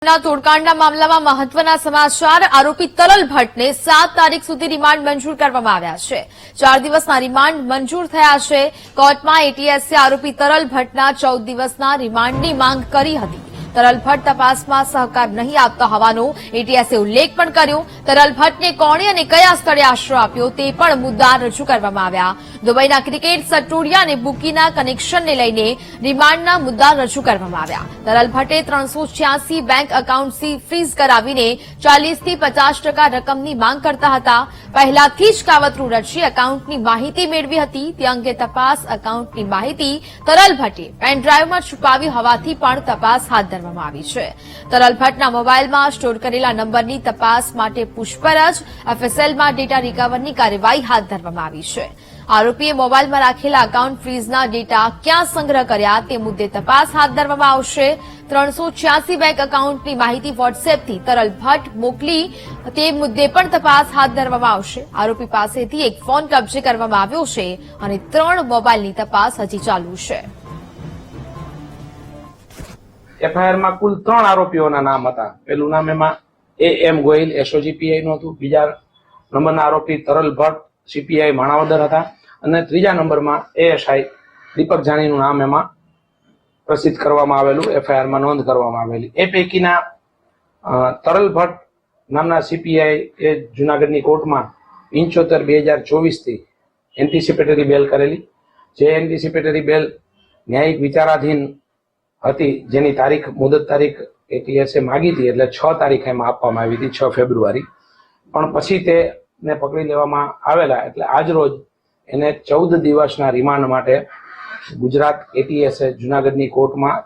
તોડકાંડના મામલામાં મહત્વના સમાચાર આરોપી તરલ ભટ્ટને 7 તારીખ સુધી રિમાન્ડ મંજૂર કરવામાં આવ્યા છે। 4 દિવસના રિમાન્ડ મંજૂર થયા છે। કોર્ટમાં એટીએસે આરોપી તરલ ભટ્ટના 14 દિવસના રિમાન્ડની માંગ કરી હતી। તરલ ભટ્ટ તપાસમાં સહકાર નહીં આપતા હોવાનો એટીએસે ઉલ્લેખ પણ કર્યો। તરલ ભટ્ટને કોણે અને કયા સ્થળે આશરો આપ્યો તે પણ મુદ્દા રજૂ કરવામાં આવ્યા। દુબઈના ક્રિકેટ સટ્ટોડિયા અને બુકીના કનેક્શનને લઈને રિમાન્ડના મુદ્દા રજૂ કરવામાં આવ્યા। તરલ ભટ્ટે 386 બેંક એકાઉન્ટ ફ્રીઝ કરાવીને 40 થી 50% રકમની માંગ કરતા હતા। પહેલાથી જ કાવતરું રચી એકાઉન્ટની માહિતી મેળવી હતી। તે અંગે તપાસ એકાઉન્ટની માહિતી તરલ ભટ્ટે પેનડ્રાઈવમાં છુપાવી હોવાથી પણ તપાસ હાથ ધરવામાં આવી છે। તરલ ભટ્ટના મોબાઈલમાં સ્ટોર કરેલા નંબરની તપાસ માટે પૂછપરછ એફએસએલમાં ડેટા રિકવરની કાર્યવાહી હાથ ધરવામાં આવી છે। આરોપીએ મોબાઈલમાં રાખેલા એકાઉન્ટ ફ્રીઝના ડેટા ક્યાં સંગ્રહ કર્યા તે મુદ્દે તપાસ હાથ ધરવામાં આવશે। 386 બેંક એકાઉન્ટની માહિતી વોટ્સએપથી તરલ ભટ્ટ મોકલી તે મુદ્દે પણ તપાસ હાથ ધરવામાં આવશે। આરોપી પાસેથી એક ફોન કબજે કરવામાં આવ્યો છે અને 3 મોબાઈલની તપાસ હજી ચાલુ છે। એફઆઈઆરમાં કુલ 3 આરોપીઓના નામ હતા। પહેલું નામ એમાં એમ ગોહિલ એસઓજી પીઆઈ નું હતું। બીજા નંબરના આરોપી તરલ ભટ્ટ સીપીઆઈ માણાવદર હતા અને ત્રીજા નંબરમાં એએસઆઈ દીપક જાનીનું નામ એમાં પ્રસિદ્ધ કરવામાં આવેલું, એફઆઈઆરમાં નોંધ કરવામાં આવેલી। એ પૈકીના તરલ ભટ્ટ નામના સીપીઆઈ એ જુનાગઢની કોર્ટમાં 75/2024 થી એન્ટિસિપેટરી બેલ કરેલી। જે એન્ટિસિપેટરી બેલ ન્યાયિક વિચારાધીન હતી, જેની તારીખ મુદત તારીખ એટીએસે માગી હતી, એટલે 6 તારીખ એમાં આપવામાં આવી હતી, 6 ફેબ્રુઆરી। પણ પછી તેને પકડી લેવામાં આવેલા, એટલે આજ રોજ એને 14 દિવસના રિમાન્ડ માટે ગુજરાત એટીએસે જુનાગઢની કોર્ટમાં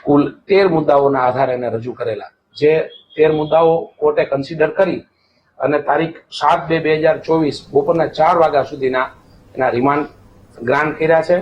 કુલ 13 મુદ્દાઓના આધારે એને રજૂ કરેલા। જે 13 મુદ્દાઓ કોર્ટે કન્સિડર કરી અને તારીખ 7/2/2024 બપોરના 4 વાગ્યા સુધીના એના રિમાન્ડ ગ્રાન્ટ કર્યા છે।